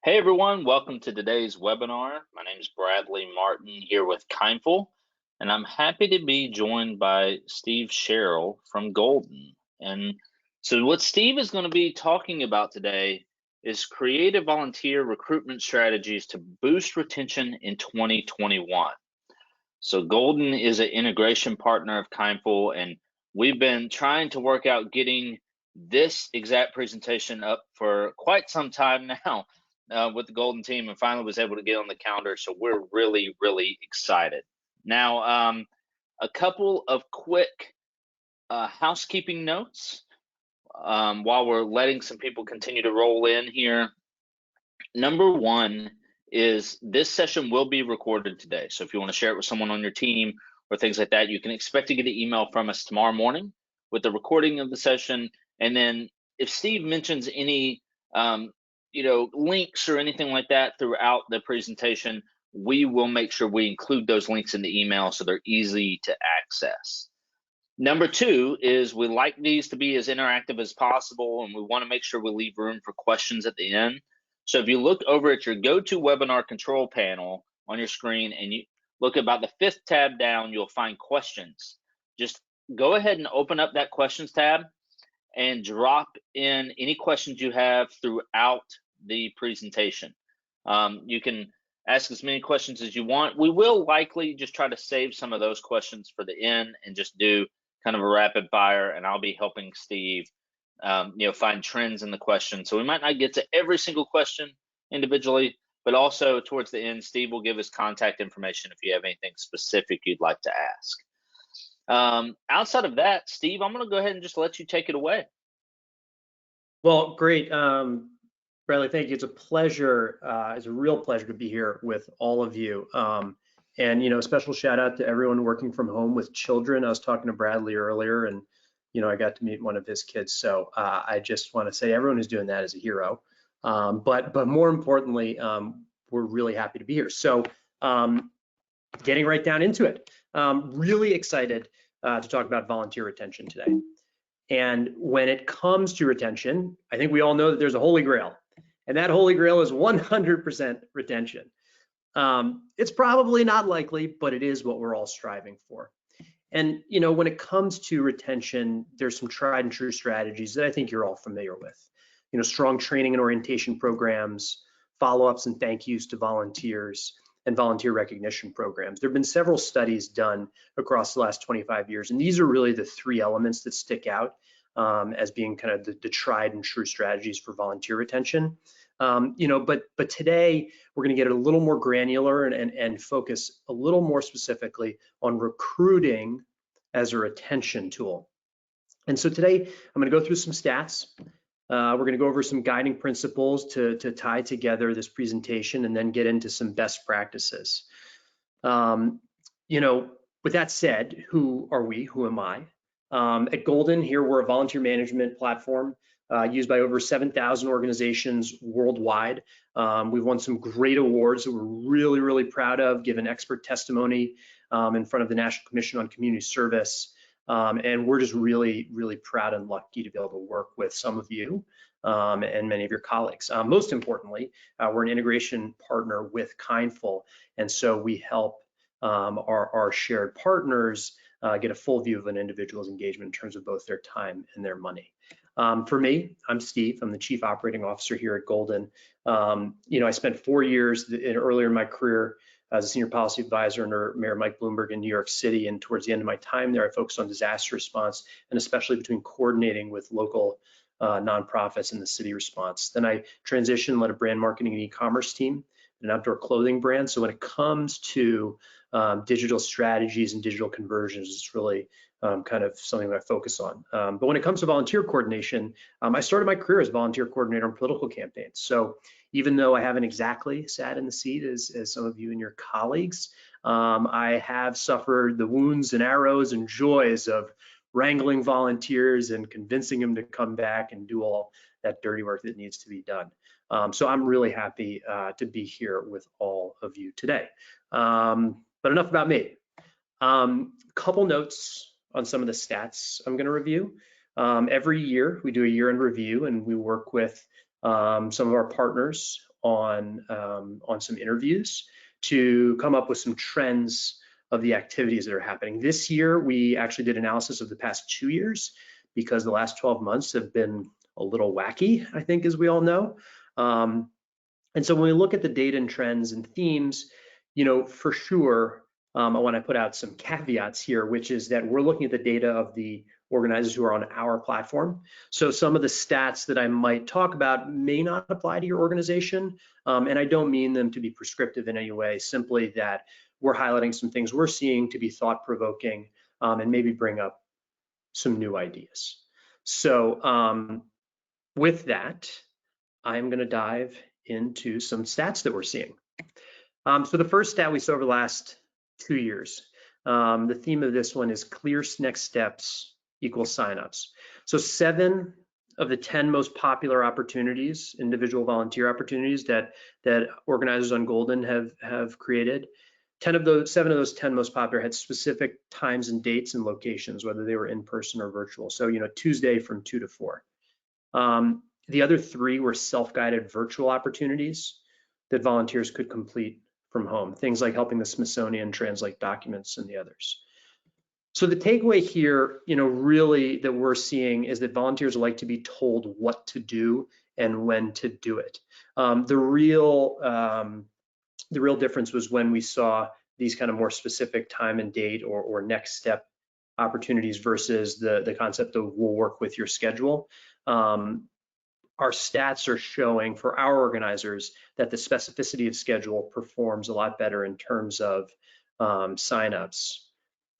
Hey everyone, welcome to today's webinar. My name is Bradley Martin here with Kindful, and I'm happy to be joined by Steve Sherrill from Golden. And so what Steve is going to be talking about today is creative volunteer recruitment strategies to boost retention in 2021. So Golden is an integration partner of Kindful, and we've been trying to work out getting this exact presentation up for quite some time now with the Golden team, and finally was able to get on the calendar. So we're really, really excited. Now, a couple of quick housekeeping notes while we're letting some people continue to roll in here. Number one is this session will be recorded today. So if you want to share it with someone on your team or things like that, you can expect to get an email from us tomorrow morning with the recording of the session. And then if Steve mentions any links or anything like that throughout the presentation, we will make sure we include those links in the email so they're easy to access. Number two is we like these to be as interactive as possible, and we want to make sure we leave room for questions at the end. So if you look over at your GoToWebinar control panel on your screen and you look about the 5th tab down, you'll find questions. Just go ahead and open up that questions tab and drop in any questions you have throughout the presentation. You can ask as many questions as you want. We will likely just try to save some of those questions for the end and just do kind of a rapid fire, and I'll be helping Steve find trends in the question. So we might not get to every single question individually, but also towards the end, Steve will give his contact information if you have anything specific you'd like to ask. Outside of that, Steve, I'm going to go ahead and just let you take it away. Well, great. Bradley, thank you. It's a pleasure. It's a real pleasure to be here with all of you. And, special shout out to everyone working from home with children. I was talking to Bradley earlier and, I got to meet one of his kids. So I just want to say everyone who's doing that is a hero. But more importantly, we're really happy to be here. So getting right down into it. Really excited to talk about volunteer retention today. And when it comes to retention, I think we all know that there's a Holy Grail. And that Holy Grail is 100% retention. It's probably not likely, but it is what we're all striving for. And, when it comes to retention, there's some tried and true strategies that I think you're all familiar with. Strong training and orientation programs, follow-ups and thank yous to volunteers, and volunteer recognition programs. There have been several studies done across the last 25 years, and these are really the 3 elements that stick out as being kind of the tried and true strategies for volunteer retention. But today we're going to get a little more granular and focus a little more specifically on recruiting as a retention tool. And so today I'm going to go through some stats. We're going to go over some guiding principles to tie together this presentation and then get into some best practices. With that said, who are we? Who am I? At Golden, here we're a volunteer management platform used by over 7,000 organizations worldwide. We've won some great awards that we're really, really proud of, given expert testimony in front of the National Commission on Community Service. And we're just really, really proud and lucky to be able to work with some of you and many of your colleagues. Most importantly, we're an integration partner with Kindful, and so we help our shared partners get a full view of an individual's engagement in terms of both their time and their money. For me, I'm Steve. I'm the Chief Operating Officer here at Golden. I spent 4 years earlier in my career as a senior policy advisor under Mayor Mike Bloomberg in New York City, and towards the end of my time there, I focused on disaster response, and especially between coordinating with local nonprofits in the city response. Then I transitioned, led a brand marketing and e-commerce team, an outdoor clothing brand. So when it comes to digital strategies and digital conversions, it's really kind of something that I focus on. But when it comes to volunteer coordination, I started my career as volunteer coordinator on political campaigns. So even though I haven't exactly sat in the seat as some of you and your colleagues, I have suffered the wounds and arrows and joys of wrangling volunteers and convincing them to come back and do all that dirty work that needs to be done. So I'm really happy to be here with all of you today. But enough about me. Couple notes on some of the stats I'm going to review. Every year we do a year-end review, and we work with some of our partners on some interviews to come up with some trends of the activities that are happening. This year, we actually did analysis of the past 2 years because the last 12 months have been a little wacky, I think, as we all know. And so when we look at the data and trends and themes, for sure, I want to put out some caveats here, which is that we're looking at the data of the organizers who are on our platform. So some of the stats that I might talk about may not apply to your organization. And I don't mean them to be prescriptive in any way, simply that we're highlighting some things we're seeing to be thought-provoking and maybe bring up some new ideas. So with that, I'm going to dive into some stats that we're seeing. So the first stat we saw over the last 2 years, the theme of this one is clear next steps equals signups. So 7 of the 10 most popular opportunities, individual volunteer opportunities that organizers on Golden have created, 7 of those 10 most popular had specific times and dates and locations, whether they were in person or virtual. So Tuesday from 2 to 4. The other 3 were self-guided virtual opportunities that volunteers could complete from home, things like helping the Smithsonian translate documents and the others. So the takeaway here, really that we're seeing is that volunteers like to be told what to do and when to do it. The real difference was when we saw these kind of more specific time and date or next step opportunities versus the concept of we'll work with your schedule. Our stats are showing for our organizers that the specificity of schedule performs a lot better in terms of signups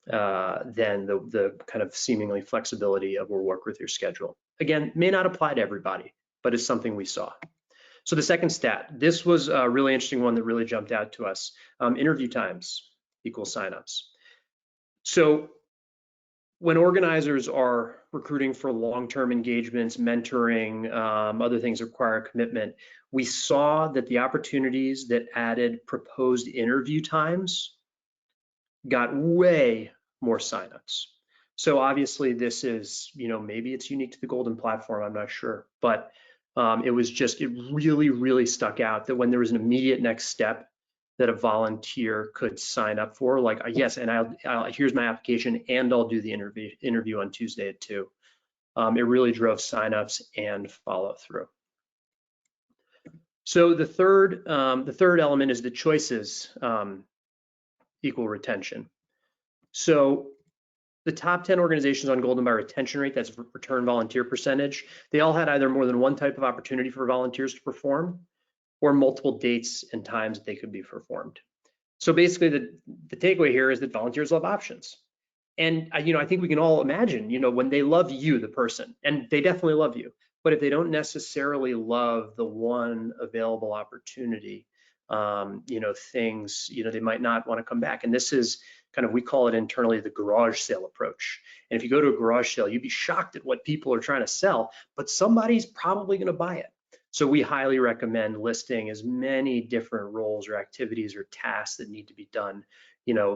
than the kind of seemingly flexibility of we'll work with your schedule. Again, may not apply to everybody, but it's something we saw. So the second stat, this was a really interesting one that really jumped out to us. Interview times equals signups. So when organizers are recruiting for long-term engagements, mentoring, other things that require commitment, we saw that the opportunities that added proposed interview times got way more signups. So obviously this is, maybe it's unique to the Golden platform, I'm not sure, but it really, really stuck out that when there was an immediate next step that a volunteer could sign up for, like, yes, and here's my application and I'll do the interview on Tuesday at 2. It really drove signups and follow through. So the third element is the choices equal retention. So the top 10 organizations on Golden by retention rate, that's return volunteer percentage, they all had either more than one type of opportunity for volunteers to perform or multiple dates and times that they could be performed. So basically the takeaway here is that volunteers love options. And I think we can all imagine, when they love you, the person, and they definitely love you, but if they don't necessarily love the one available opportunity, things, they might not want to come back. And this is kind of, we call it internally the garage sale approach. And if you go to a garage sale, you'd be shocked at what people are trying to sell, but somebody's probably going to buy it. So we highly recommend listing as many different roles or activities or tasks that need to be done,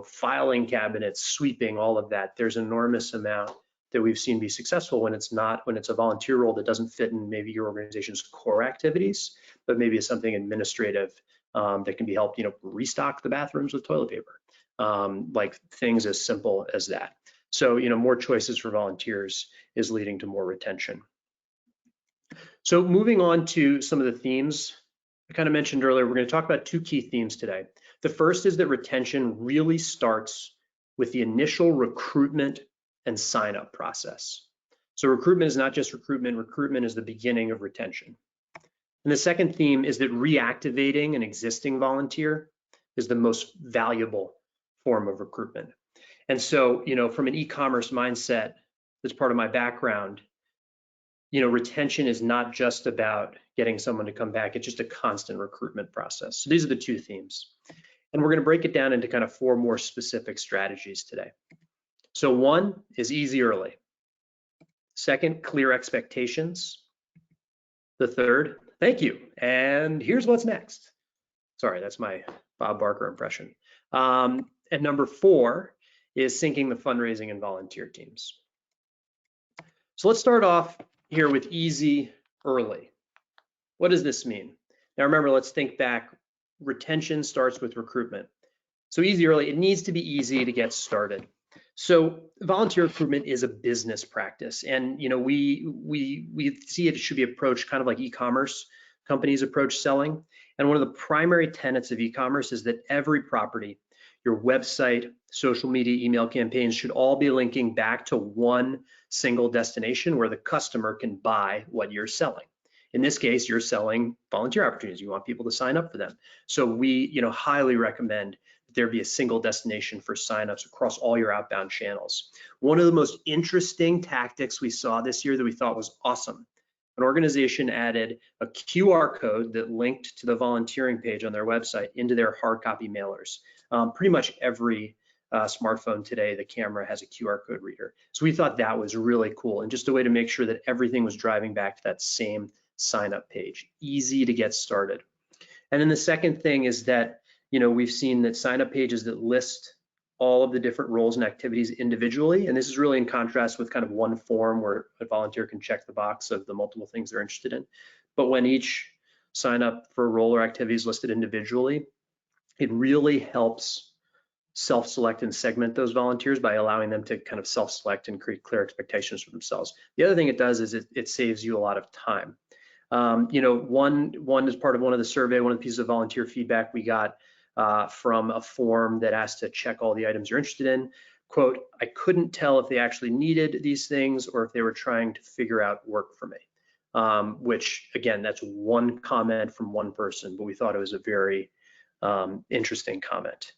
filing cabinets, sweeping, all of that. There's an enormous amount that we've seen be successful when it's a volunteer role that doesn't fit in maybe your organization's core activities, but maybe it's something administrative that can be helped, restock the bathrooms with toilet paper, like things as simple as that. So, more choices for volunteers is leading to more retention. So moving on to some of the themes I kind of mentioned earlier, we're going to talk about 2 key themes today. The first is that retention really starts with the initial recruitment and sign up process. So recruitment is not just recruitment, recruitment is the beginning of retention. And the second theme is that reactivating an existing volunteer is the most valuable form of recruitment. And so, from an e-commerce mindset, that's part of my background, retention is not just about getting someone to come back, it's just a constant recruitment process. So these are the 2 themes. And we're going to break it down into kind of 4 more specific strategies today. So 1 is easy early. 2nd, clear expectations. The 3rd, thank you, and here's what's next. Sorry, that's my Bob Barker impression. And number 4 is syncing the fundraising and volunteer teams. So let's start off here with easy early. What does this mean? Now remember, let's think back. Retention starts with recruitment. So easy early, it needs to be easy to get started. So volunteer recruitment is a business practice, and we see it should be approached kind of like e-commerce companies approach selling. And one of the primary tenets of e-commerce is that every property, your website, social media, email campaigns should all be linking back to one single destination where the customer can buy what you're selling. In this case, you're selling volunteer opportunities. You want people to sign up for them. So we, highly recommend that there be a single destination for signups across all your outbound channels. One of the most interesting tactics we saw this year that we thought was awesome, an organization added a QR code that linked to the volunteering page on their website into their hard copy mailers. Pretty much every smartphone today, the camera has a QR code reader. So we thought that was really cool, and just a way to make sure that everything was driving back to that same sign up page, easy to get started. And then the second thing is that, we've seen that sign up pages that list all of the different roles and activities individually, and this is really in contrast with kind of one form where a volunteer can check the box of the multiple things they're interested in. But when each sign up for a role or activity is listed individually, it really helps self-select and segment those volunteers by allowing them to kind of self-select and create clear expectations for themselves. The other thing it does is it saves you a lot of time. One is part of one of the survey, one of the pieces of volunteer feedback we got from a form that asked to check all the items you're interested in. Quote, I couldn't tell if they actually needed these things or if they were trying to figure out work for me. Which again, that's one comment from one person, but we thought it was a very interesting comment.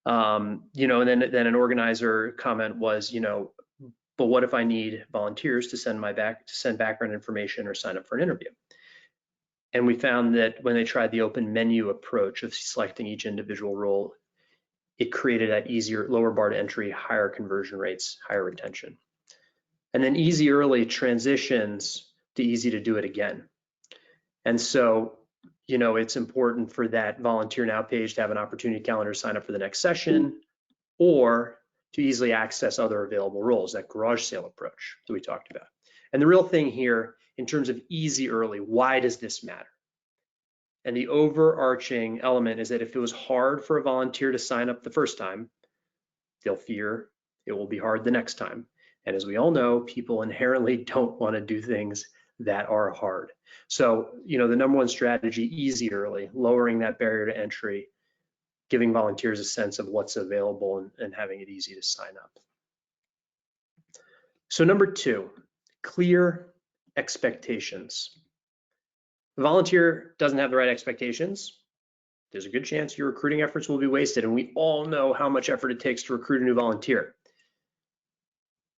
And then an organizer comment was, but what if I need volunteers to send background information or sign up for an interview? And we found that when they tried the open menu approach of selecting each individual role, it created that easier, lower bar to entry, higher conversion rates, higher retention. And then easy early transitions to easy to do it again. And so, it's important for that volunteer now page to have an opportunity calendar to sign up for the next session, or to easily access other available roles, that garage sale approach that we talked about. And the real thing here, in terms of easy early, why does this matter? And the overarching element is that if it was hard for a volunteer to sign up the first time, they'll fear it will be hard the next time. And as we all know, people inherently don't want to do things that are hard. So, the number one strategy, easy early, lowering that barrier to entry, giving volunteers a sense of what's available and having it easy to sign up. So number two, clear expectations. The volunteer doesn't have the right expectations, there's a good chance your recruiting efforts will be wasted, and we all know how much effort it takes to recruit a new volunteer.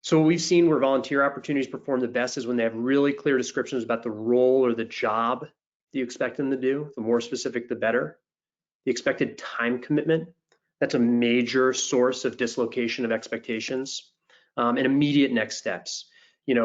So what we've seen where volunteer opportunities perform the best is when they have really clear descriptions about the role or the job that you expect them to do. The more specific, the better. The expected time commitment, that's a major source of dislocation of expectations. And immediate next steps,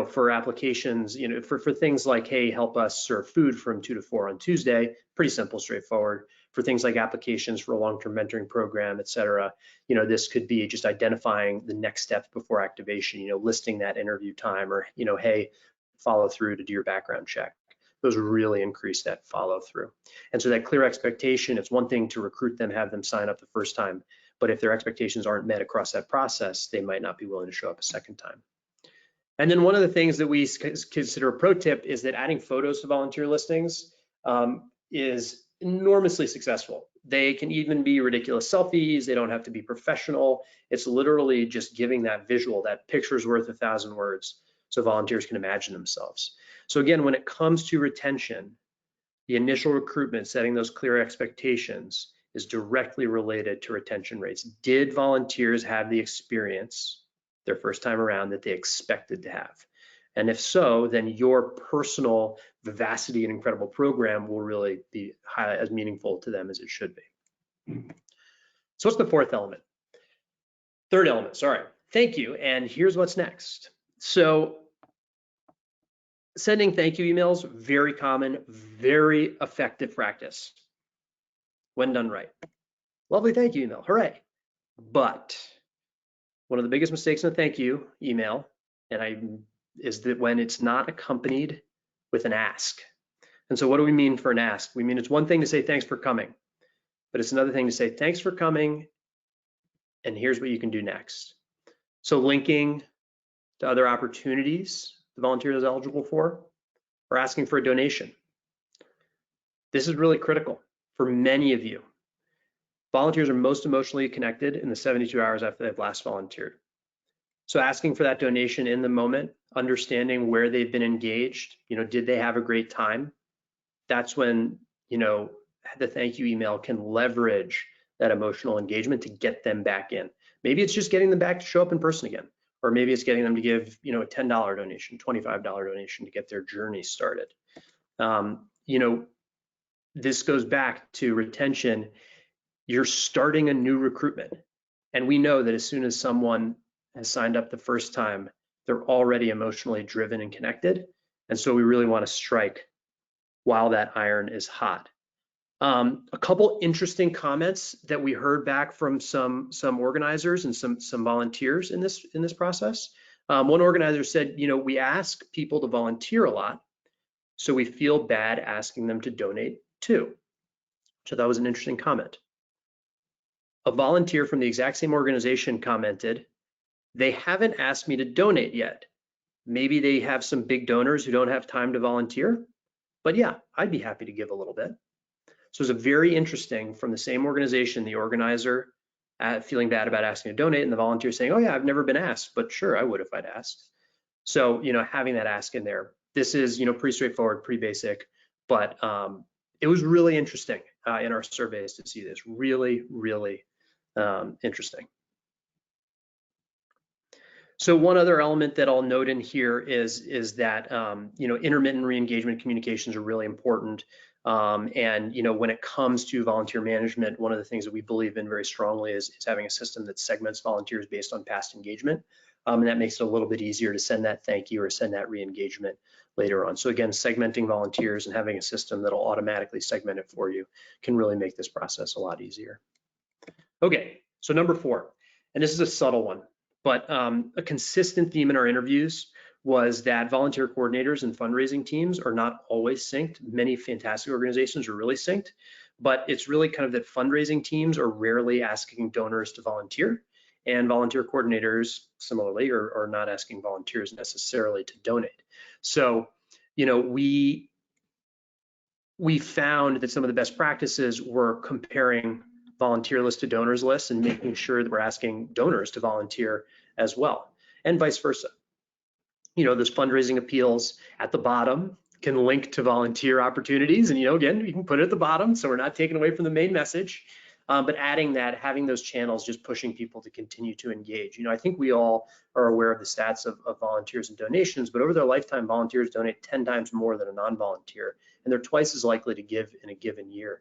for applications, for things like, hey, help us serve food from 2 to 4 on Tuesday, pretty simple, straightforward. For things like applications for a long-term mentoring program, et cetera, this could be just identifying the next steps before activation, listing that interview time, or, hey, follow through to do your background check. Those really increase that follow through. And so that clear expectation, it's one thing to recruit them, have them sign up the first time, but if their expectations aren't met across that process, they might not be willing to show up a second time. And then one of the things that we consider a pro tip is that adding photos to volunteer listings is enormously successful. They can even be ridiculous selfies. They don't have to be professional. It's literally just giving that visual, that picture's worth 1,000 words, so volunteers can imagine themselves. So again, when it comes to retention, the initial recruitment, setting those clear expectations is directly related to retention rates. Did volunteers have the experience their first time around that they expected to have? And if so, then your personal vivacity and incredible program will really be as meaningful to them as it should be. So what's the fourth element? Third element, sorry. Thank you, and here's what's next. So sending thank you emails, very common, very effective practice when done right. Lovely thank you email, hooray. But one of the biggest mistakes in a thank you email is that when it's not accompanied with an ask. And so what do we mean for an ask? We mean it's one thing to say thanks for coming, but it's another thing to say thanks for coming, and here's what you can do next. So linking to other opportunities the volunteer is eligible for, or asking for a donation. This is really critical for many of you. Volunteers are most emotionally connected in the 72 hours after they've last volunteered. So asking for that donation in the moment, understanding where they've been engaged, did they have a great time? That's when, the thank you email can leverage that emotional engagement to get them back in. Maybe it's just getting them back to show up in person again, or maybe it's getting them to give, a $10 donation, $25 donation to get their journey started. This goes back to retention. You're starting a new recruitment. And we know that as soon as someone has signed up the first time, they're already emotionally driven and connected. And so we really want to strike while that iron is hot. A couple interesting comments that we heard back from some organizers and some volunteers in this process. One organizer said, we ask people to volunteer a lot, so we feel bad asking them to donate too. So that was an interesting comment. A volunteer from the exact same organization commented, they haven't asked me to donate yet. Maybe they have some big donors who don't have time to volunteer, but yeah, I'd be happy to give a little bit. So it's a very interesting from the same organization, the organizer feeling bad about asking to donate and the volunteer saying, oh yeah, I've never been asked, but sure, I would if I'd asked. So, having that ask in there, this is, pretty straightforward, pretty basic, but it was really interesting in our surveys to see this, really, really interesting. So one other element that I'll note in here is that intermittent re-engagement communications are really important. And when it comes to volunteer management, one of the things that we believe in very strongly is having a system that segments volunteers based on past engagement. And that makes it a little bit easier to send that thank you or send that re-engagement later on. So again, segmenting volunteers and having a system that'll automatically segment it for you can really make this process a lot easier. Okay, so number 4, and this is a subtle one, but a consistent theme in our interviews was that volunteer coordinators and fundraising teams are not always synced. Many fantastic organizations are really synced, but it's really kind of that fundraising teams are rarely asking donors to volunteer, and volunteer coordinators similarly are not asking volunteers necessarily to donate. So, we found that some of the best practices were comparing volunteer list to donors list and making sure that we're asking donors to volunteer as well, and vice versa. Those fundraising appeals at the bottom can link to volunteer opportunities, and again, you can put it at the bottom so we're not taking away from the main message, but adding that, having those channels, just pushing people to continue to engage. I think we all are aware of the stats of volunteers and donations, but over their lifetime, volunteers donate 10 times more than a non-volunteer, and they're twice as likely to give in a given year.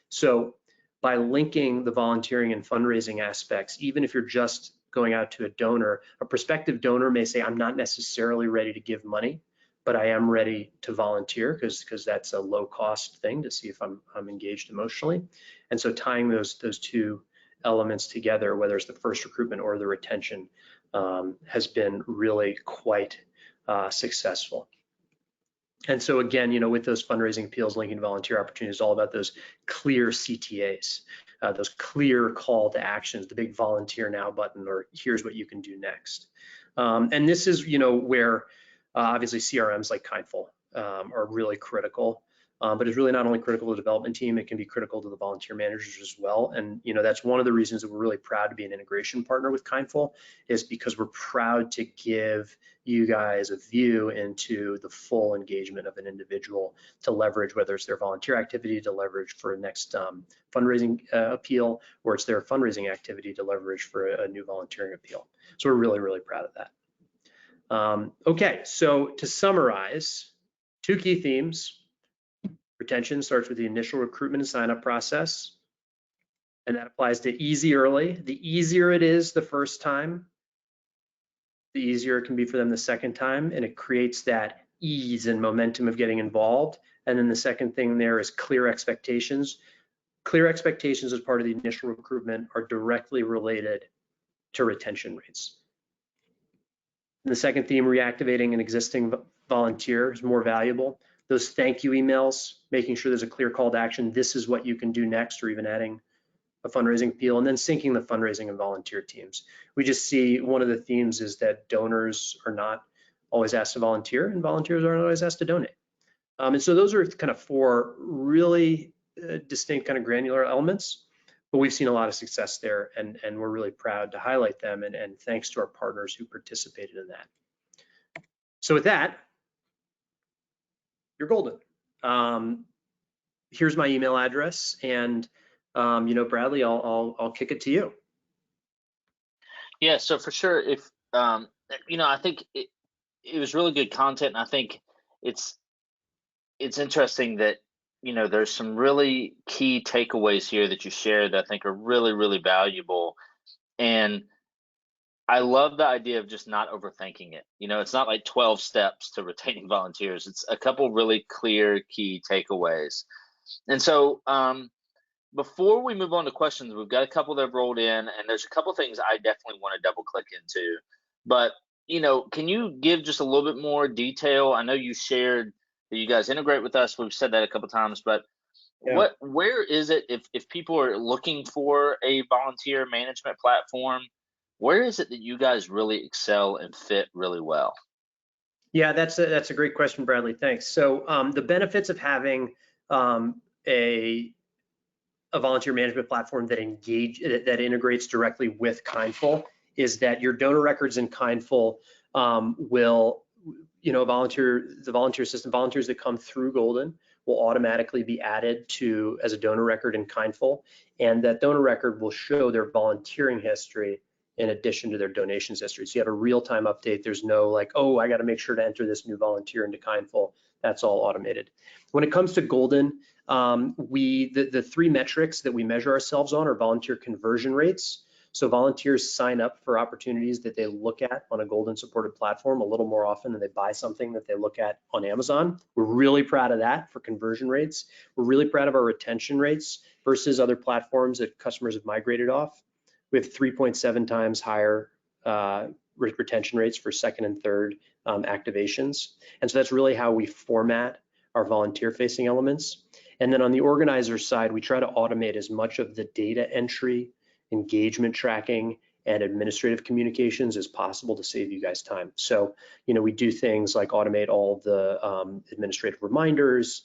So by linking the volunteering and fundraising aspects, even if you're just going out to a donor, a prospective donor may say, I'm not necessarily ready to give money, but I am ready to volunteer because that's a low cost thing to see if I'm engaged emotionally. And so tying those two elements together, whether it's the first recruitment or the retention, has been really quite successful. And so again, with those fundraising appeals, linking volunteer opportunities, all about those clear CTAs, those clear call to actions, the big volunteer now button, or here's what you can do next. And this is, where obviously CRMs like Kindful are really critical, but it's really not only critical to the development team, it can be critical to the volunteer managers as well. And that's one of the reasons that we're really proud to be an integration partner with Kindful, is because we're proud to give you guys a view into the full engagement of an individual to leverage, whether it's their volunteer activity to leverage for a next fundraising appeal, or it's their fundraising activity to leverage for a new volunteering appeal. So we're really, really proud of that. Okay, so to summarize, 2 key themes. Retention starts with the initial recruitment and sign-up process, and that applies to easy early. The easier it is the first time, the easier it can be for them the second time, and it creates that ease and momentum of getting involved. And then the second thing there is clear expectations. Clear expectations as part of the initial recruitment are directly related to retention rates. And the second theme, reactivating an existing volunteer, is more valuable. those thank you emails, making sure there's a clear call to action. This is what you can do next, or even adding a fundraising appeal, and then syncing the fundraising and volunteer teams. We just see one of the themes is that donors are not always asked to volunteer, and volunteers aren't always asked to donate. And so those are kind of four really distinct kind of granular elements, but we've seen a lot of success there, and we're really proud to highlight them, and thanks to our partners who participated in that. So with that, you're golden. Here's my email address, and Bradley, I'll kick it to you. Yeah, so for sure, if I think it was really good content, and I think it's interesting that there's some really key takeaways here that you shared that I think are really, really valuable. And I love the idea of just not overthinking it. It's not like 12 steps to retaining volunteers. It's a couple really clear key takeaways. And so before we move on to questions, we've got a couple that have rolled in, and there's a couple things I definitely want to double click into. But, can you give just a little bit more detail? I know you shared that you guys integrate with us. We've said that a couple times, but Yeah. where is it if people are looking for a volunteer management platform, where is it that you guys really excel and fit really well? Yeah, that's a great question, Bradley. Thanks. So the benefits of having a volunteer management platform that integrates directly with Kindful is that your donor records in Kindful will, the volunteer system, volunteers that come through Golden will automatically be added to as a donor record in Kindful, and that donor record will show their volunteering history in addition to their donations history. So you have a real-time update. There's no like, oh, I got to make sure to enter this new volunteer into Kindful. That's all automated. When it comes to Golden, the three metrics that we measure ourselves on are volunteer conversion rates. So volunteers sign up for opportunities that they look at on a Golden supported platform a little more often than they buy something that they look at on Amazon. We're really proud of that for conversion rates. We're really proud of our retention rates versus other platforms that customers have migrated off. We have 3.7 times higher retention rates for second and third activations. And so that's really how we format our volunteer facing elements. And then on the organizer side, we try to automate as much of the data entry, engagement tracking, and administrative communications as possible to save you guys time. So, we do things like automate all the administrative reminders,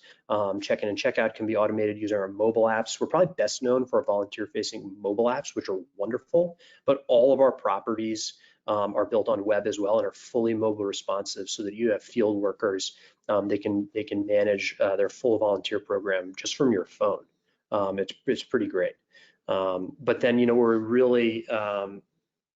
check-in and check-out can be automated using our mobile apps. We're probably best known for our volunteer-facing mobile apps, which are wonderful, but all of our properties are built on web as well and are fully mobile responsive so that you have field workers, they can manage their full volunteer program just from your phone. It's pretty great. But then, where we really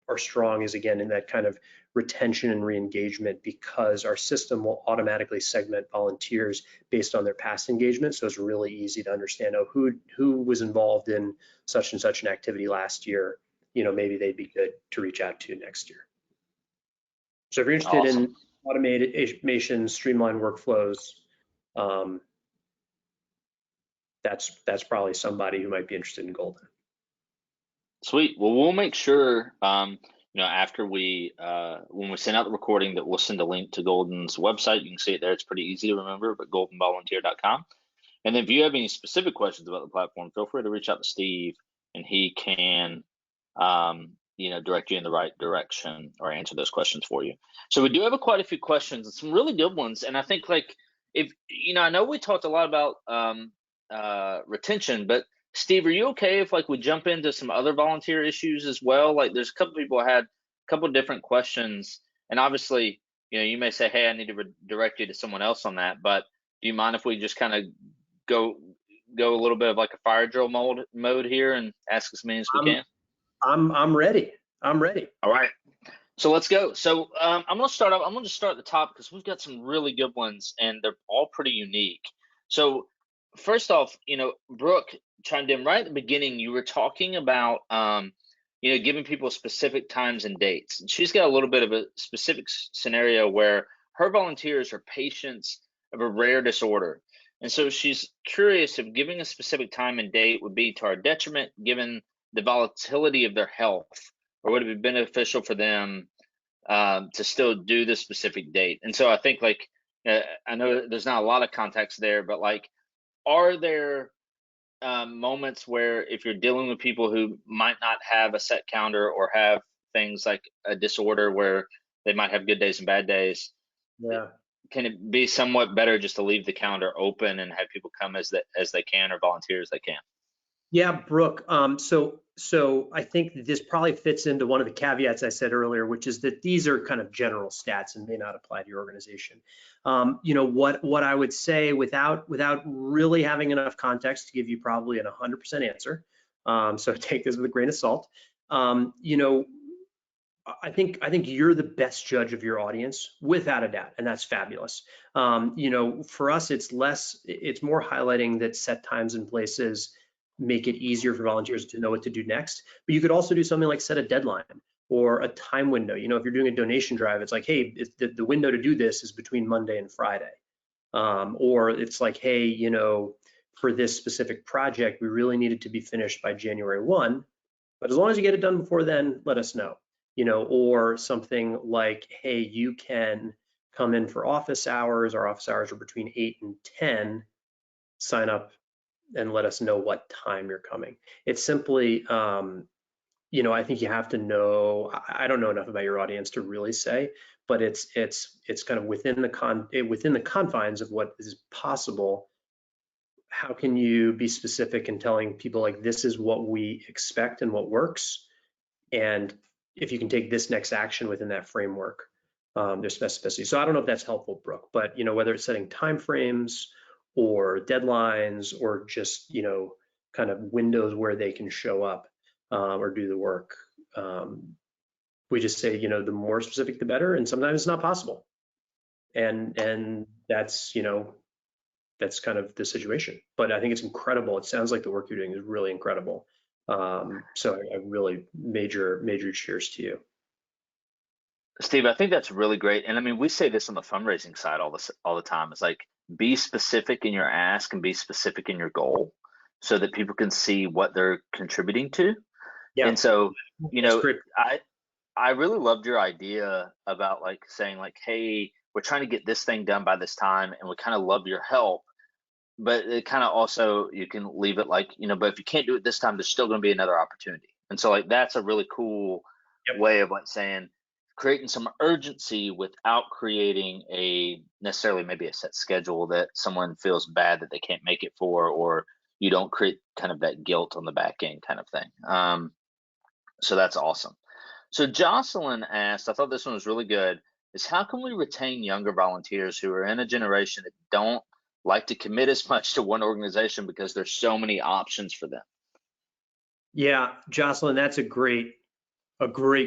are strong is again in that kind of retention and re-engagement, because our system will automatically segment volunteers based on their past engagement. So it's really easy to understand, oh, who was involved in such and such an activity last year, maybe they'd be good to reach out to next year. So if you're interested Awesome. in automation, streamlined workflows, that's probably somebody who might be interested in Golden. Sweet. Well, we'll make sure, after when we send out the recording, that we'll send a link to Golden's website. You can see it there. It's pretty easy to remember, but goldenvolunteer.com. And then if you have any specific questions about the platform, feel free to reach out to Steve, and he can, direct you in the right direction or answer those questions for you. So we do have quite a few questions and some really good ones. And I think I know we talked a lot about retention, but Steve, are you okay if we jump into some other volunteer issues as well? There's a couple people had a couple different questions, and obviously, you may say, hey, I need to redirect you to someone else on that, but do you mind if we just kind of go a little bit of a fire drill mode here and ask as many as we can? I'm ready. I'm ready. All right. So let's go. So I'm going to start off. I'm going to start at the top because we've got some really good ones, and they're all pretty unique. So first off, Brooke chimed in right at the beginning. You were talking about, giving people specific times and dates. And she's got a little bit of a specific scenario where her volunteers are patients of a rare disorder. And so she's curious if giving a specific time and date would be to our detriment given the volatility of their health, or would it be beneficial for them to still do the specific date? And so I think I know there's not a lot of context there, but like, are there moments where if you're dealing with people who might not have a set calendar or have things like a disorder where they might have good days and bad days, Yeah. can it be somewhat better just to leave the calendar open and have people come as they can or volunteer as they can? Yeah, Brooke. So I think this probably fits into one of the caveats I said earlier, which is that these are kind of general stats and may not apply to your organization. What I would say without really having enough context to give you probably an 100% answer. So take this with a grain of salt. Um, you know, I think you're the best judge of your audience without a doubt, and that's fabulous. For us, it's more highlighting that set times and places make it easier for volunteers to know what to do next. But you could also do something like set a deadline or a time window. If you're doing a donation drive, it's like, hey, the window to do this is between Monday and Friday. Or it's like, hey, for this specific project, we really need it to be finished by January 1. But as long as you get it done before then, let us know. Or something like, hey, you can come in for office hours. Our office hours are between 8 and 10. Sign up and let us know what time you're coming. It's simply, I think you have to know. I don't know enough about your audience to really say, but it's kind of within the confines of what is possible. How can you be specific in telling people like this is what we expect and what works? And if you can take this next action within that framework, there's specificity. So I don't know if that's helpful, Brooke, but whether it's setting timeframes or deadlines or just kind of windows where they can show up or do the work, we just say the more specific the better, and sometimes it's not possible, and that's kind of the situation. But I think it's incredible. It sounds like the work you're doing is really incredible. So I really major cheers to you. Steve, I think that's really great. And I mean, we say this on the fundraising side all the time. It's like, be specific in your ask and be specific in your goal so that people can see what they're contributing to. Yeah, And so, that's great. I really loved your idea about like saying like, hey, we're trying to get this thing done by this time and we kind of love your help. But it kind of also, you can leave it like, but if you can't do it this time, there's still going to be another opportunity. And so like, that's a really cool Yep. way of like saying, creating some urgency without creating a necessarily maybe a set schedule that someone feels bad that they can't make it for, or you don't create kind of that guilt on the back end kind of thing. So that's awesome. So Jocelyn asked, I thought this one was really good, is how can we retain younger volunteers who are in a generation that don't like to commit as much to one organization because there's so many options for them? Yeah, Jocelyn, that's a great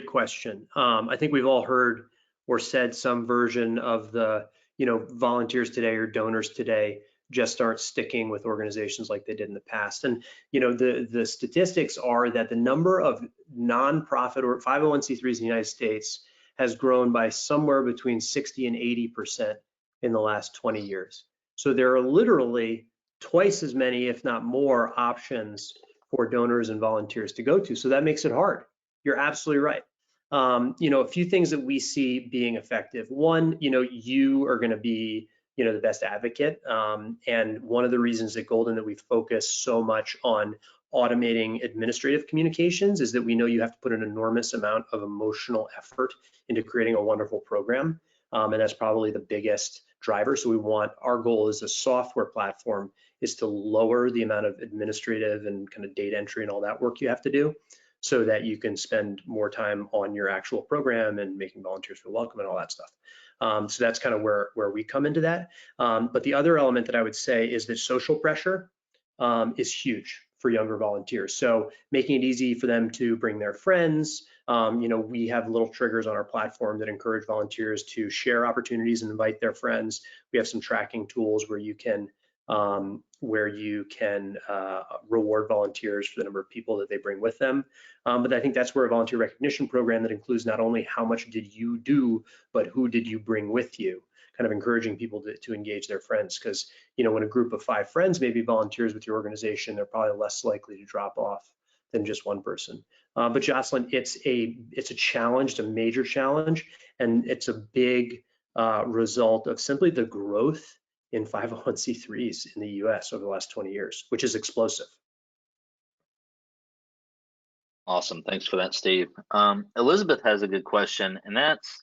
question. I think we've all heard or said some version of the, volunteers today or donors today just aren't sticking with organizations like they did in the past. And, the statistics are that the number of nonprofit or 501c3s in the United States has grown by somewhere between 60 and 80% in the last 20 years. So there are literally twice as many, if not more, options for donors and volunteers to go to. So that makes it hard. You're absolutely right. A few things that we see being effective. One, you are going to be, the best advocate. And one of the reasons at Golden that we focus so much on automating administrative communications is that we know you have to put an enormous amount of emotional effort into creating a wonderful program. And that's probably the biggest driver. So our goal as a software platform is to lower the amount of administrative and kind of data entry and all that work you have to do, so that you can spend more time on your actual program and making volunteers feel welcome and all that stuff. So that's kind of where we come into that. But the other element that I would say is that social pressure is huge for younger volunteers. So making it easy for them to bring their friends. We have little triggers on our platform that encourage volunteers to share opportunities and invite their friends. We have some tracking tools where you can reward volunteers for the number of people that they bring with them. But I think that's where a volunteer recognition program that includes not only how much did you do, but who did you bring with you, kind of encouraging people to engage their friends. Because when a group of 5 friends maybe volunteers with your organization, they're probably less likely to drop off than just one person. But Jocelyn, it's a challenge, a major challenge, and it's a big result of simply the growth in 501c3s in the US over the last 20 years, which is explosive. Awesome. Thanks for that, Steve. Elizabeth has a good question, and that's,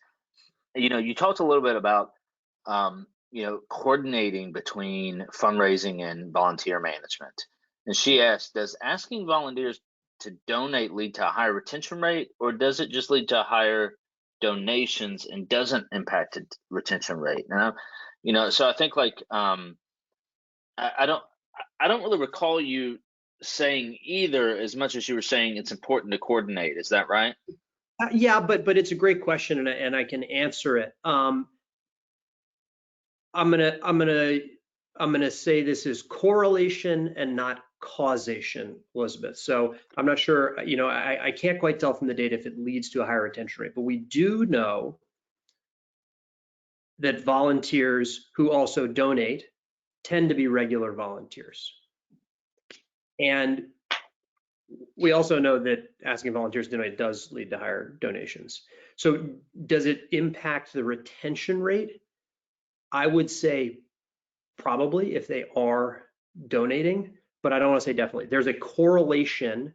you talked a little bit about, coordinating between fundraising and volunteer management. And she asked, does asking volunteers to donate lead to a higher retention rate, or does it just lead to higher donations and doesn't impact the retention rate? Now, so I think like, I don't really recall you saying either as much as you were saying it's important to coordinate. Is that right? Yeah, but it's a great question, and I can answer it. I'm gonna say this is correlation and not causation, Elizabeth. So I'm not sure, I can't quite tell from the data if it leads to a higher retention rate, but we do know that volunteers who also donate tend to be regular volunteers. And we also know that asking volunteers to donate does lead to higher donations. So does it impact the retention rate? I would say probably if they are donating, but I don't want to say definitely. There's a correlation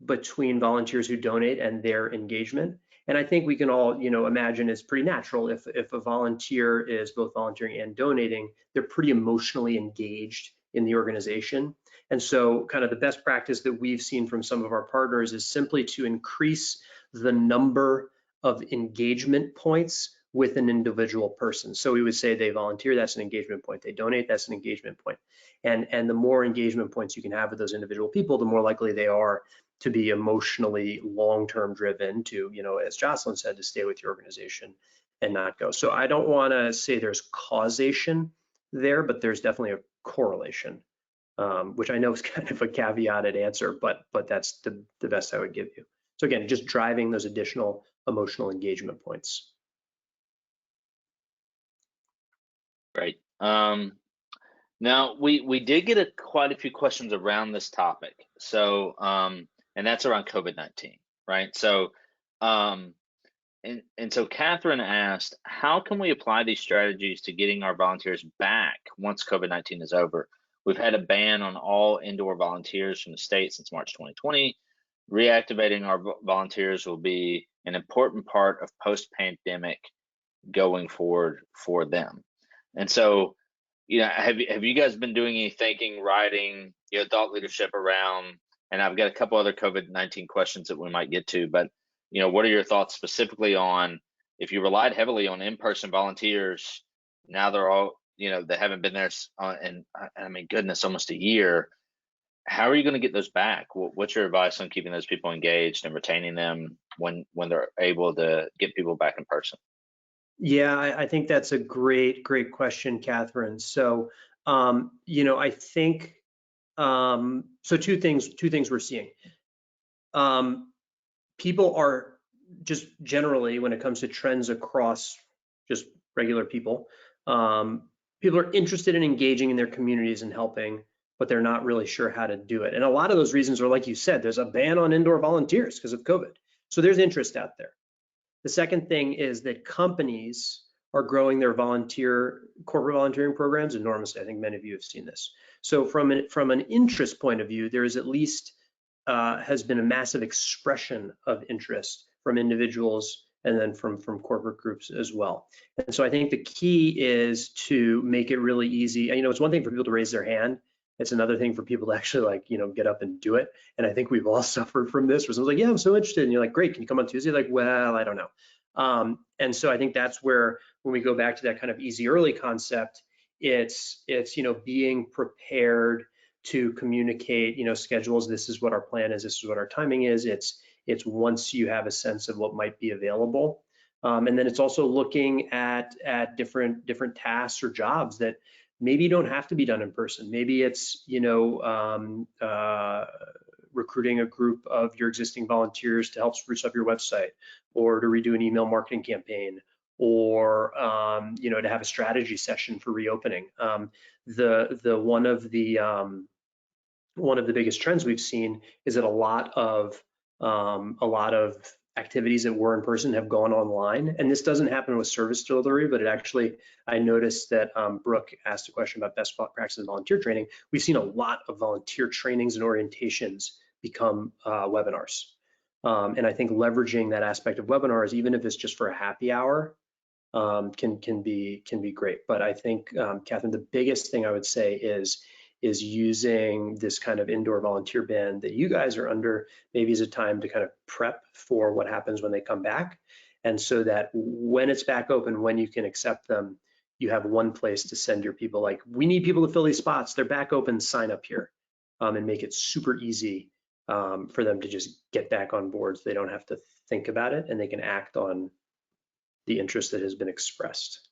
between volunteers who donate and their engagement. And I think we can all, imagine it's pretty natural if a volunteer is both volunteering and donating, they're pretty emotionally engaged in the organization. And so kind of the best practice that we've seen from some of our partners is simply to increase the number of engagement points with an individual person. So we would say they volunteer, that's an engagement point. They donate, that's an engagement point. And the more engagement points you can have with those individual people, the more likely they are to be emotionally long-term driven to, as Jocelyn said, to stay with your organization and not go. So I don't want to say there's causation there, but there's definitely a correlation, which I know is kind of a caveated answer, but that's the best I would give you. So again, just driving those additional emotional engagement points. Right. Now we did get quite a few questions around this topic. So and that's around COVID-19, right? So and so Catherine asked, how can we apply these strategies to getting our volunteers back once COVID-19 is over? We've had a ban on all indoor volunteers from the state since March 2020. Reactivating our volunteers will be an important part of post-pandemic going forward for them. And so, have you guys been doing any thinking, writing, thought leadership around? And I've got a couple other COVID-19 questions that we might get to, but what are your thoughts specifically on if you relied heavily on in-person volunteers? Now they're all, they haven't been there, and I mean, goodness, almost a year. How are you going to get those back? What's your advice on keeping those people engaged and retaining them when they're able to get people back in person? Yeah, I think that's a great question, Catherine. So, I think, so two things we're seeing. People are just generally, when it comes to trends across just regular people, people are interested in engaging in their communities and helping, but they're not really sure how to do it. And a lot of those reasons are, like you said, there's a ban on indoor volunteers because of COVID. So there's interest out there. The second thing is that companies are growing their corporate volunteering programs enormously. I think many of you have seen this. So from an interest point of view, there is at least has been a massive expression of interest from individuals and then from corporate groups as well. And so I think the key is to make it really easy. It's one thing for people to raise their hand. It's another thing for people to actually get up and do it. And I think we've all suffered from this where someone's like, yeah, I'm so interested. And you're like, great, can you come on Tuesday? Like, well, I don't know. And so I think that's where, when we go back to that kind of easy early concept, it's being prepared to communicate, schedules. This is what our plan is. This is what our timing is. It's once you have a sense of what might be available. And then it's also looking at different tasks or jobs that maybe don't have to be done in person. Maybe it's, recruiting a group of your existing volunteers to help spruce up your website, or to redo an email marketing campaign, or to have a strategy session for reopening. One of the biggest trends we've seen is that a lot of activities that were in person have gone online. And this doesn't happen with service delivery, but it actually, I noticed that Brooke asked a question about best practices in volunteer training. We've seen a lot of volunteer trainings and orientations become webinars. And I think leveraging that aspect of webinars, even if it's just for a happy hour, can be great. But I think, Catherine, the biggest thing I would say is using this kind of indoor volunteer band that you guys are under, maybe as a time to kind of prep for what happens when they come back. And so that when it's back open, when you can accept them, you have one place to send your people. Like, we need people to fill these spots. They're back open, sign up here, and make it super easy for them to just get back on board, so they don't have to think about it and they can act on the interest that has been expressed.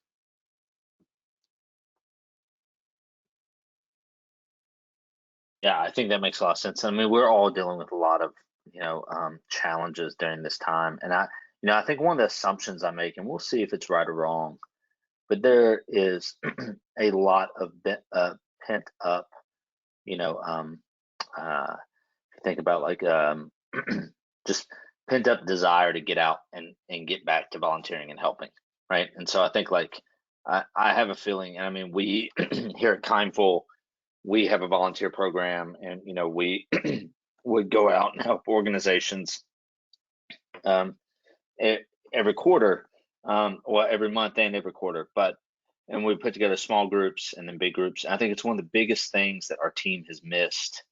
Yeah, I think that makes a lot of sense. I mean, we're all dealing with a lot of, challenges during this time. And I think one of the assumptions I make, and we'll see if it's right or wrong, but there is a lot of pent up, uh, think about like just pent up desire to get out and get back to volunteering and helping, right? And so I think like I have a feeling, and I mean, we here at Kindful, we have a volunteer program, and we would go out and help organizations um, every quarter, well, every month and every quarter, and we put together small groups and then big groups. I think it's one of the biggest things that our team has missed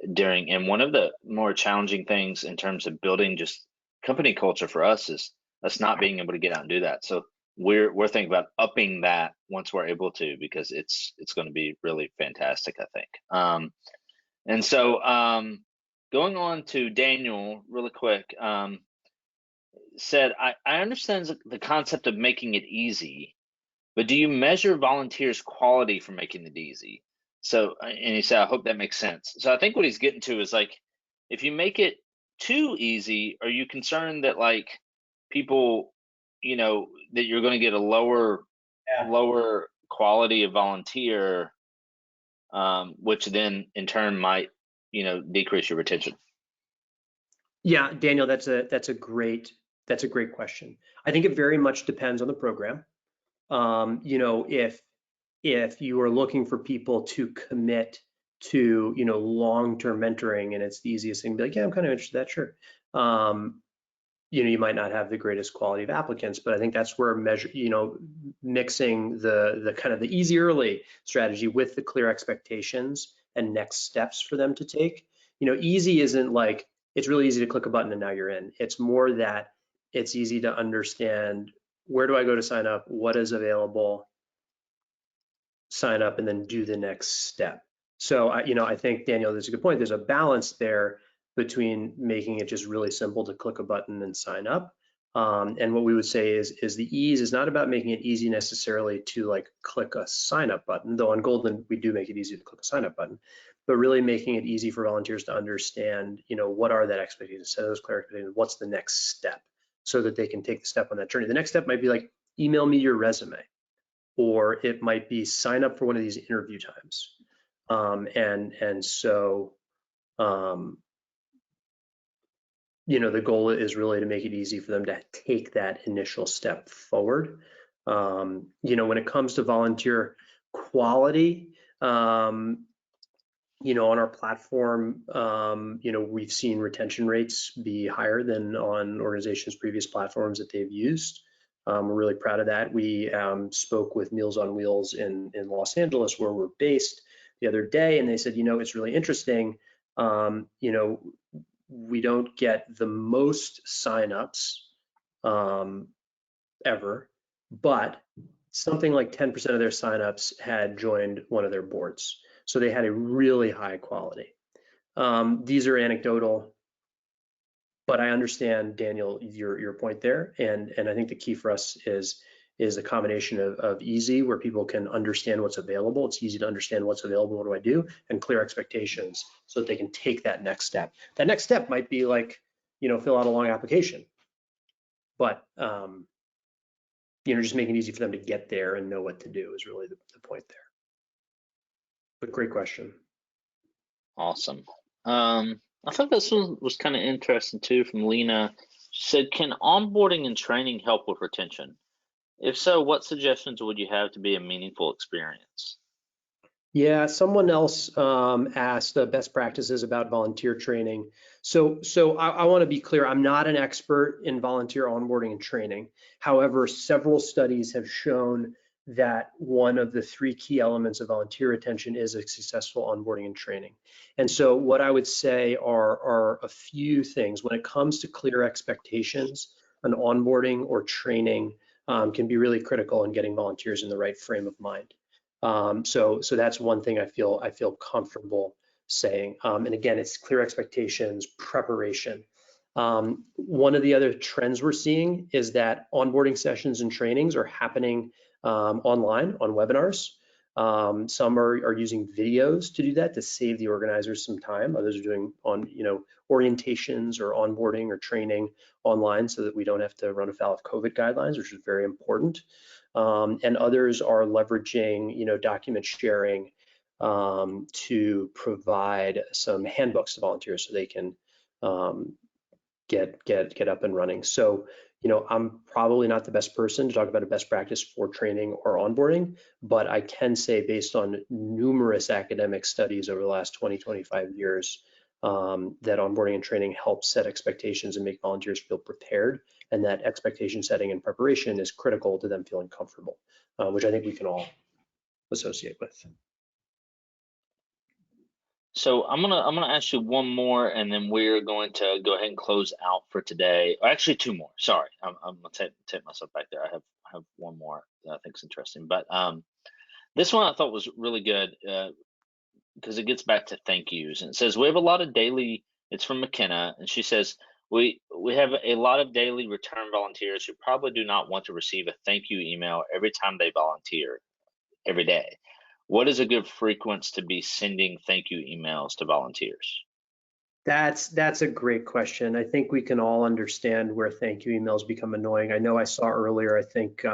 and one of the more challenging things in terms of building just company culture for us is us not being able to get out and do that. So we're thinking about upping that once we're able to, because it's going to be really fantastic, I think. And so going on to Daniel really quick, said, I understand the concept of making it easy, but do you measure volunteers' quality for making it easy? So, and he said, I hope that makes sense. So I think what he's getting to is like, if you make it too easy, are you concerned that like people, that you're going to get a lower quality of volunteer, which then in turn might, decrease your retention? Yeah, Daniel, that's a great question. I think it very much depends on the program. If you are looking for people to commit to long-term mentoring, and it's the easiest thing to be like, yeah, I'm kind of interested in that, sure. You might not have the greatest quality of applicants, but I think that's where mixing the kind of the easy early strategy with the clear expectations and next steps for them to take. Easy isn't like it's really easy to click a button and now you're in. It's more that it's easy to understand, where do I go to sign up, what is available, sign up, and then do the next step. So I think, Daniel, there's a good point. There's a balance there between making it just really simple to click a button and sign up. And what we would say is the ease is not about making it easy necessarily to like click a sign up button, though on Golden we do make it easy to click a sign up button, but really making it easy for volunteers to understand, what are that expectations, set those clear expectations, what's the next step, so that they can take the step on that journey. The next step might be like, email me your resume, or it might be sign up for one of these interview times. So the goal is really to make it easy for them to take that initial step forward. When it comes to volunteer quality, on our platform, we've seen retention rates be higher than on organizations' previous platforms that they've used. We're really proud of that. We spoke with Meals on Wheels in Los Angeles, where we're based, the other day, and they said, it's really interesting. We don't get the most signups ever, but something like 10% of their signups had joined one of their boards. So they had a really high quality. These are anecdotal, but I understand, Daniel, your point there, and I think the key for us is a combination of easy, where people can understand what's available. It's easy to understand what's available, what do I do, and clear expectations so that they can take that next step. That next step might be like, fill out a long application, but just making it easy for them to get there and know what to do is really the point there. But great question. Awesome. I thought this one was kind of interesting too, from Lena. said, can onboarding and training help with retention? If so, what suggestions would you have to be a meaningful experience? Yeah, someone else asked best practices about volunteer training. So I want to be clear, I'm not an expert in volunteer onboarding and training. However, several studies have shown that one of the three key elements of volunteer retention is a successful onboarding and training. And so what I would say are a few things. When it comes to clear expectations, an onboarding or training can be really critical in getting volunteers in the right frame of mind. So that's one thing I feel comfortable saying. And again, it's clear expectations, preparation. One of the other trends we're seeing is that onboarding sessions and trainings are happening online on webinars. Some are using videos to do that to save the organizers some time. Others are doing orientations or onboarding or training online so that we don't have to run afoul of COVID guidelines, which is very important. And others are leveraging, document sharing to provide some handbooks to volunteers so they can get up and running. So, I'm probably not the best person to talk about a best practice for training or onboarding, but I can say based on numerous academic studies over the last 20, 25 years, that onboarding and training helps set expectations and make volunteers feel prepared, and that expectation setting and preparation is critical to them feeling comfortable, which I think we can all associate with. So I'm gonna ask you one more, and then we're going to go ahead and close out for today. Or actually, two more. Sorry, I'm gonna take myself back there. I have one more that I think is interesting, but this one I thought was really good because it gets back to thank yous, and it says we have a lot of daily. It's from McKenna, and she says we have a lot of daily return volunteers who probably do not want to receive a thank you email every time they volunteer every day. What is a good frequency to be sending thank you emails to volunteers? That's a great question. I think we can all understand where thank you emails become annoying. I know I saw earlier, I think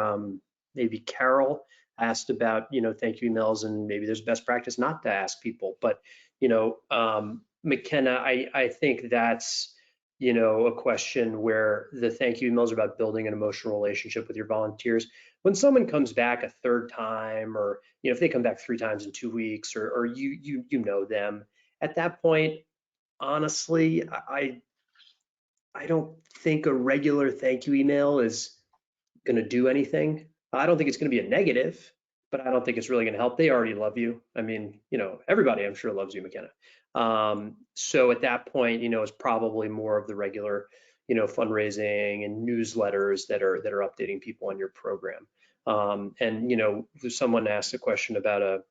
maybe Carol asked about, thank you emails, and maybe there's best practice not to ask people. But, McKenna, I think that's, a question where the thank you emails are about building an emotional relationship with your volunteers. When someone comes back a third time, or, if they come back 3 times in 2 weeks, or you know them, at that point, honestly, I don't think a regular thank you email is going to do anything. I don't think it's going to be a negative, but I don't think it's really going to help. They already love you. I mean, everybody I'm sure loves you, McKenna. So at that point, it's probably more of the regular, fundraising and newsletters that are updating people on your program. And someone asked a question about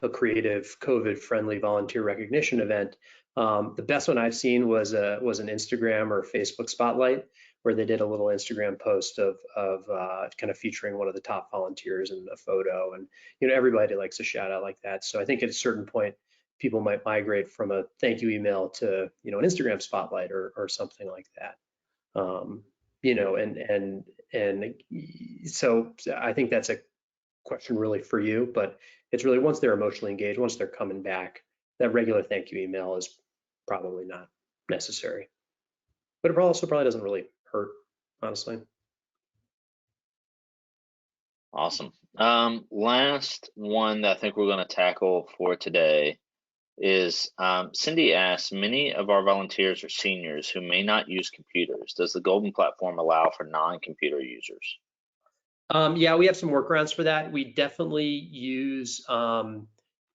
a creative COVID-friendly volunteer recognition event. The best one I've seen was an Instagram or Facebook spotlight where they did a little Instagram post of kind of featuring one of the top volunteers in a photo, and everybody likes a shout out like that. So I think at a certain point, people might migrate from a thank you email to an Instagram spotlight or something like that. And so I think that's a question really for you, but it's really once they're emotionally engaged, once they're coming back, that regular thank you email is probably not necessary. But it also probably doesn't really hurt, honestly. Awesome. Last one that I think we're going to tackle for today is Cindy asks, many of our volunteers are seniors who may not use computers. Does the Golden platform allow for non-computer users? Yeah, we have some workarounds for that. We definitely use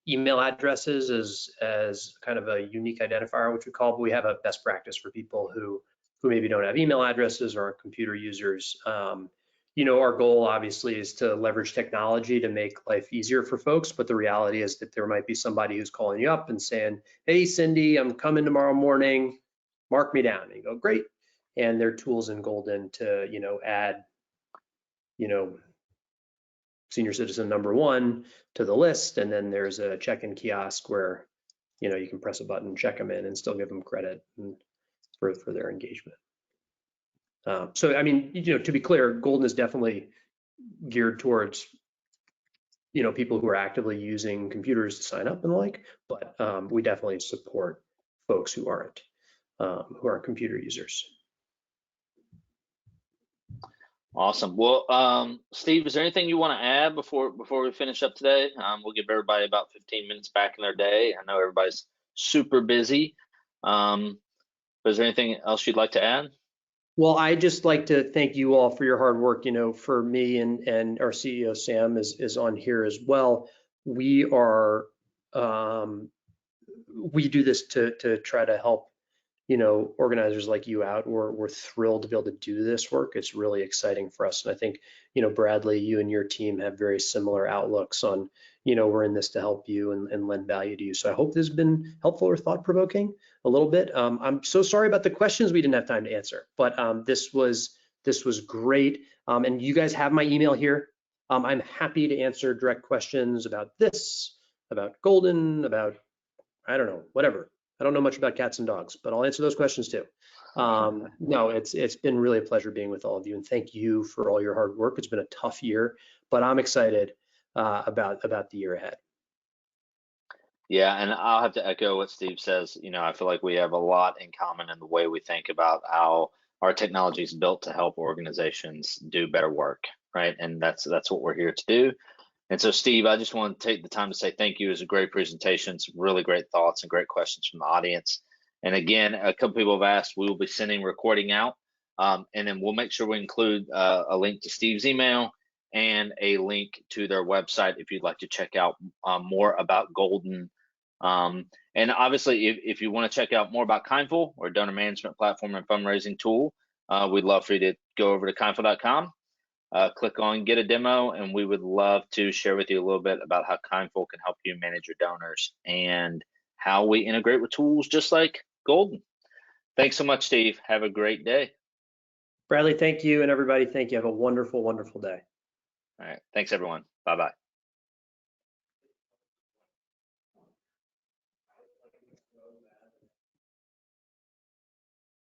email addresses as kind of a unique identifier, which we call, but we have a best practice for people who maybe don't have email addresses or are computer users. Our goal obviously is to leverage technology to make life easier for folks, but the reality is that there might be somebody who's calling you up and saying, hey, Cindy, I'm coming tomorrow morning, mark me down. And you go, great. And there are tools in Golden to, add, senior citizen number one to the list, and then there's a check-in kiosk where you can press a button, check them in, and still give them credit for their engagement. So I mean, to be clear, Golden is definitely geared towards people who are actively using computers to sign up and the like, but we definitely support folks who aren't computer users. Awesome. Well, Steve, is there anything you want to add before we finish up today? We'll give everybody about 15 minutes back in their day. I know everybody's super busy. But is there anything else you'd like to add? Well, I just like to thank you all for your hard work. For me and our CEO Sam is on here as well. We are we do this to try to help organizers like you out. We're thrilled to be able to do this work. It's really exciting for us. And I think, Bradley, you and your team have very similar outlooks on, we're in this to help you and lend value to you. So I hope this has been helpful or thought provoking a little bit. I'm so sorry about the questions we didn't have time to answer, but this was great. And you guys have my email here. I'm happy to answer direct questions about this, about Golden, about, I don't know, whatever. I don't know much about cats and dogs, but I'll answer those questions too. No, it's been really a pleasure being with all of you, and thank you for all your hard work. It's been a tough year, but I'm excited about the year ahead. Yeah, and I'll have to echo what Steve says. I feel like we have a lot in common in the way we think about how our technology is built to help organizations do better work, right? And that's what we're here to do. And so, Steve, I just want to take the time to say thank you. It was a great presentation, some really great thoughts and great questions from the audience. And again, a couple people have asked, we will be sending recording out, and then we'll make sure we include a link to Steve's email and a link to their website if you'd like to check out more about Golden. And obviously, if you want to check out more about Kindful, or donor management platform and fundraising tool, we'd love for you to go over to kindful.com. Click on get a demo, and we would love to share with you a little bit about how Kindful can help you manage your donors and how we integrate with tools just like Golden. Thanks so much, Steve. Have a great day. Bradley, thank you, and everybody, thank you. Have a wonderful, wonderful day. All right. Thanks, everyone. Bye-bye.